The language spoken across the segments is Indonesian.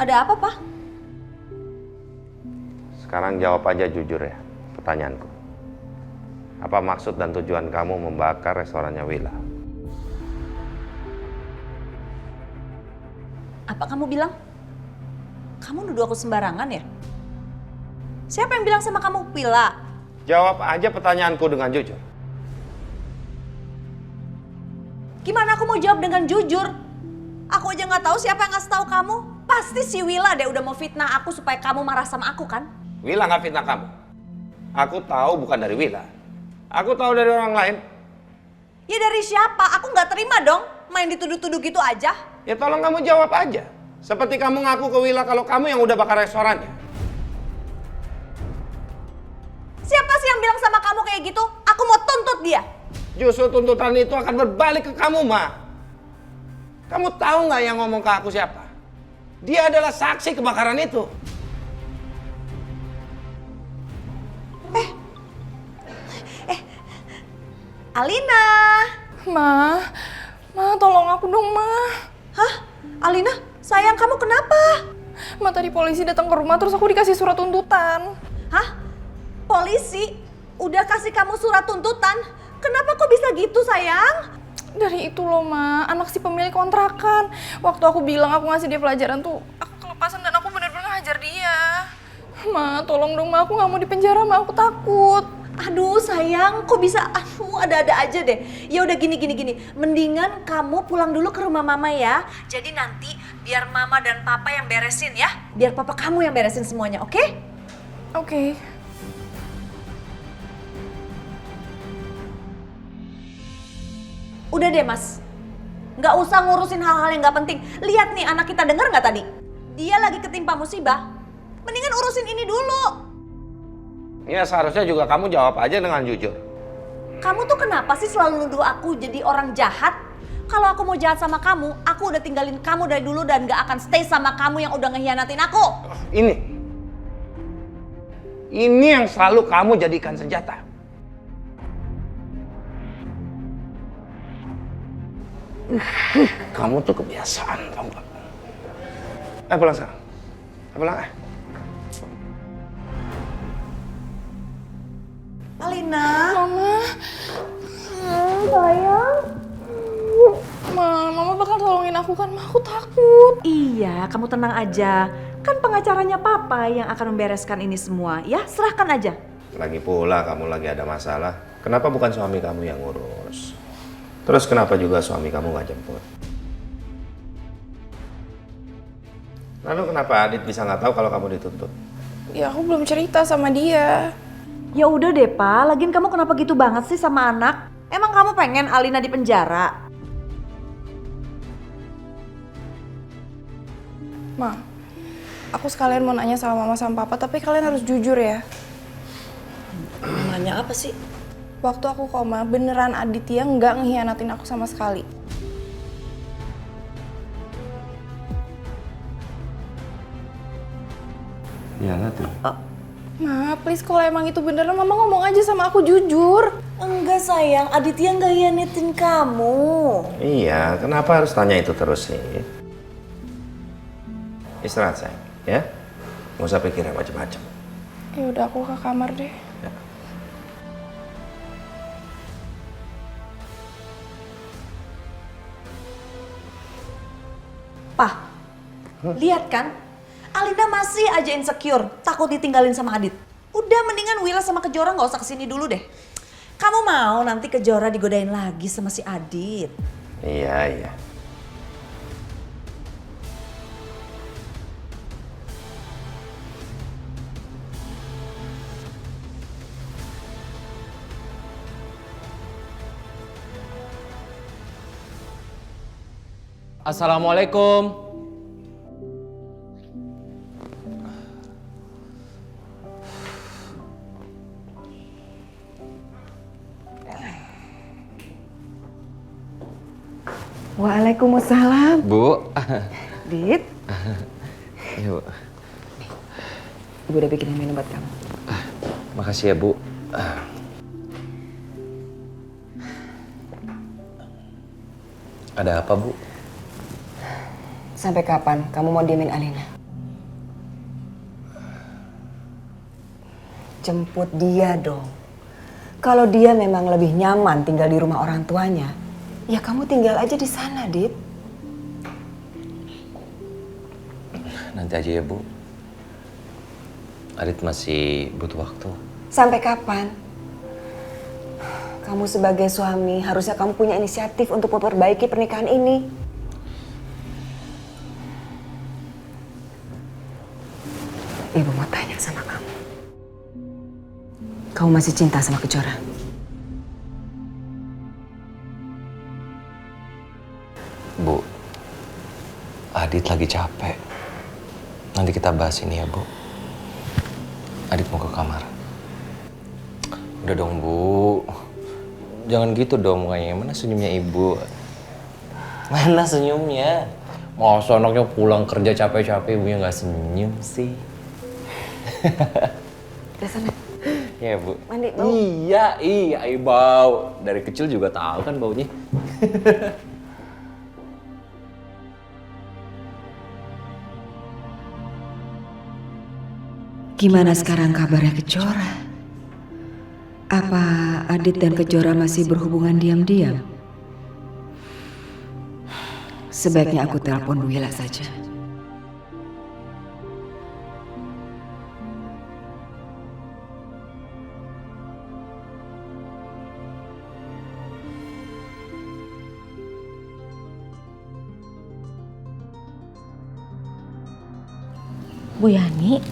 Ada apa, Pak? Sekarang jawab aja jujur ya pertanyaanku. Apa maksud dan tujuan kamu membakar restorannya Willa? Apa kamu bilang? Kamu nuduh aku sembarangan ya? Siapa yang bilang sama kamu Willa? Jawab aja pertanyaanku dengan jujur. Gimana aku mau jawab dengan jujur? Aku aja nggak tahu siapa yang ngasih tahu kamu. Pasti si Willa deh udah mau fitnah aku supaya kamu marah sama aku kan? Willa nggak fitnah kamu. Aku tahu bukan dari Willa. Aku tahu dari orang lain. Ya dari siapa? Aku nggak terima dong main dituduh-tuduh gitu aja. Ya tolong kamu jawab aja. Seperti kamu ngaku ke Willa kalau kamu yang udah bakar restorannya. Siapa sih yang bilang sama kamu kayak gitu? Aku mau tuntut dia. Justru tuntutan itu akan berbalik ke kamu, Ma. Kamu tahu nggak yang ngomong ke aku siapa? Dia adalah saksi kebakaran itu. Alina. Ma, tolong aku dong, Ma. Hah? Alina, sayang kamu kenapa? Ma, tadi polisi datang ke rumah terus aku dikasih surat tuntutan. Hah? Polisi? Udah kasih kamu surat tuntutan? Kenapa kok bisa gitu, sayang? Dari itu loh, Ma, anak si pemilik kontrakan. Waktu aku bilang aku ngasih dia pelajaran tuh, aku kelepasan dan aku benar-benar ngajar dia. Ma, tolong dong, Ma, aku nggak mau dipenjara, Ma, aku takut. Aduh sayang, kok bisa? Aduh ada-ada aja deh. Ya udah gini. Mendingan kamu pulang dulu ke rumah mama ya. Jadi nanti biar mama dan papa yang beresin ya. Biar papa kamu yang beresin semuanya, oke? Oke. Udah deh mas. Nggak usah ngurusin hal-hal yang nggak penting. Lihat nih anak kita denger nggak tadi? Dia lagi ketimpa musibah. Mendingan urusin ini dulu. Ya seharusnya juga kamu jawab aja dengan jujur. Kamu tuh kenapa sih selalu nuduh aku jadi orang jahat? Kalau aku mau jahat sama kamu, aku udah tinggalin kamu dari dulu dan gak akan stay sama kamu yang udah ngehianatin aku. Ini yang selalu kamu jadikan senjata. Kamu tuh kebiasaan, tau gak? Pulang sekarang. Pulang. Alina. Mama. Sayang. Mama bakal tolongin aku kan, Ma, aku takut. Iya, kamu tenang aja. Kan pengacaranya papa yang akan membereskan ini semua. Ya, serahkan aja. Lagi pula kamu lagi ada masalah. Kenapa bukan suami kamu yang ngurus? Terus kenapa juga suami kamu gak jemput? Lalu kenapa Adit bisa gak tahu kalau kamu dituntut? Ya aku belum cerita sama dia. Ya udah deh, Pa. Lagian kamu kenapa gitu banget sih sama anak? Emang kamu pengen Alina di penjara? Ma, aku sekalian mau nanya sama Mama sama Papa, tapi kalian harus jujur ya. Nanya apa sih? Waktu aku koma, beneran Aditya nggak ngehianatin aku sama sekali. Iyalah tuh. Ma, please kalau emang itu beneran, Mama ngomong aja sama aku jujur. Enggak sayang, Aditya nggak hianatin kamu. Iya, kenapa harus tanya itu terus sih? Istirahat sayang, ya? Nggak usah pikir yang macam-macam. Ya udah aku ke kamar deh. Ya. Pah, lihat kan? Alina masih aja insecure, takut ditinggalin sama Adit. Udah mendingan Willa sama Kejora nggak usah kesini dulu deh. Kamu mau nanti Kejora digodain lagi sama si Adit? Iya. Assalamualaikum. Waalaikumsalam. Bu. Dit, Iya, Bu. Ibu udah bikinin minum buat kamu. Makasih ya, Bu. Ada apa, Bu? Sampai kapan kamu mau diemin Alina? Jemput dia dong. Kalau dia memang lebih nyaman tinggal di rumah orang tuanya, ya kamu tinggal aja di sana, Dit. Nanti aja ya, Bu. Adit masih butuh waktu. Sampai kapan? Kamu sebagai suami harusnya kamu punya inisiatif untuk memperbaiki pernikahan ini. Ibu mau tanya sama kamu. Kamu masih cinta sama Kejora? Bu, Adit lagi capek. Nanti kita bahas ini ya, Bu. Adit mau ke kamar. Udah dong, Bu. Jangan gitu dong mukanya. Mana senyumnya Ibu? Mana senyumnya? Masa anaknya pulang kerja capek-capek, ibunya nggak senyum sih? Udah sana. Ya, Bu. Mandi, bau. Iya, bau. Dari kecil juga tahu kan baunya. Gimana sekarang kabarnya Kejora? Apa Adit dan Kejora masih berhubungan diam-diam? Sebaiknya aku telepon Bu Wila saja. Bu Yani.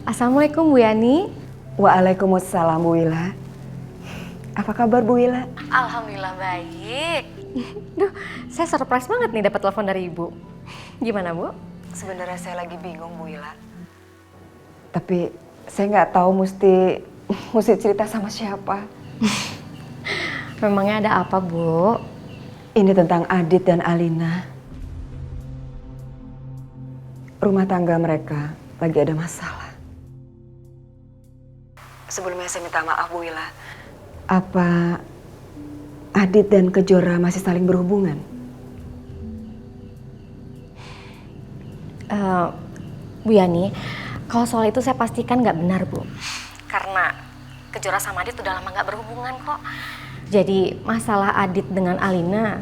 Assalamualaikum Bu Yani. Waalaikumsalam Bu Wila. Apa kabar Bu Wila? Alhamdulillah baik. Duh, saya surprise banget nih dapat telepon dari Ibu. Gimana Bu? Sebenarnya saya lagi bingung Bu Wila. Tapi saya nggak tahu mesti cerita sama siapa. Memangnya ada apa Bu? Ini tentang Adit dan Alina. Rumah tangga mereka lagi ada masalah. Sebelumnya saya minta maaf Bu Wila. Apa Adit dan Kejora masih saling berhubungan? Bu Yani, kalau soal itu saya pastikan nggak benar Bu. Karena Kejora sama Adit udah lama nggak berhubungan kok. Jadi masalah Adit dengan Alina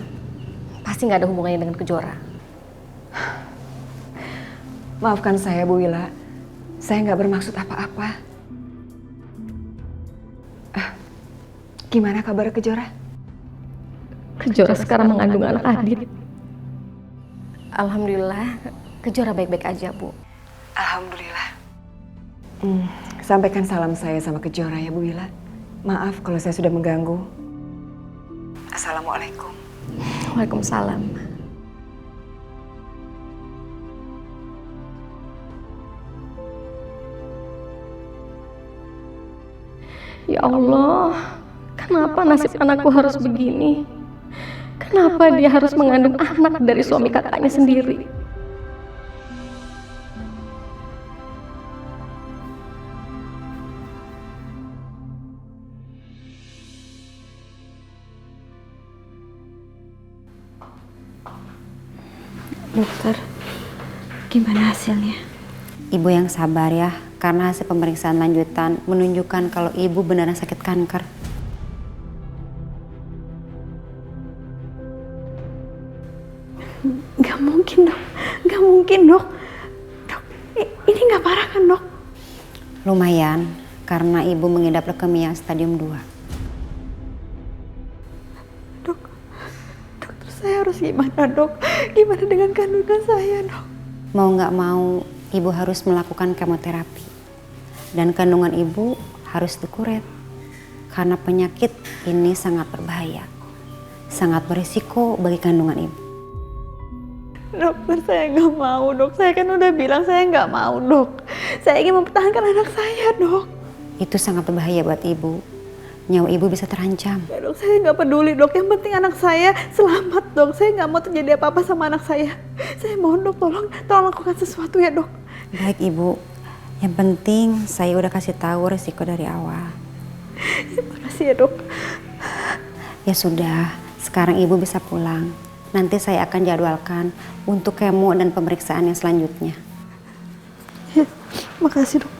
pasti nggak ada hubungannya dengan Kejora. Maafkan saya Bu Wila. Saya nggak bermaksud apa-apa. Gimana kabar Kejora? Kejora sekarang mengandung anak Adit. Alhamdulillah, Kejora baik-baik aja Bu. Alhamdulillah. Sampaikan salam saya sama Kejora ya Bu Wila. Maaf kalau saya sudah mengganggu. Assalamualaikum. Waalaikumsalam. Ya Allah, kenapa nasib anakku harus begini? Kenapa dia harus mengandung anak dari suami kakaknya sendiri? Dokter, gimana hasilnya? Ibu yang sabar ya, karena hasil pemeriksaan lanjutan menunjukkan kalau ibu beneran sakit kanker. Gak mungkin dok, gak mungkin dok. Dok, ini gak parah kan dok? Lumayan, karena ibu mengidap leukemia stadium 2. Dok, dokter saya harus gimana dok? Gimana dengan kandungan saya dok? Mau nggak mau, ibu harus melakukan kemoterapi. Dan kandungan ibu harus dikuret. Karena penyakit ini sangat berbahaya. Sangat berisiko bagi kandungan ibu. Dokter saya nggak mau dok, saya kan udah bilang saya nggak mau dok. Saya ingin mempertahankan anak saya dok. Itu sangat berbahaya buat ibu. Nyawa ibu bisa terancam. Ya dok, saya nggak peduli dok, yang penting anak saya selamat dok. Saya nggak mau terjadi apa-apa sama anak saya. Saya mohon dok, tolong lakukan sesuatu ya dok. Baik ibu, yang penting saya udah kasih tahu resiko dari awal. Terima kasih ya dok. Ya sudah, sekarang ibu bisa pulang. Nanti saya akan jadwalkan untuk kemo dan pemeriksaan yang selanjutnya. Ya. Makasih dok.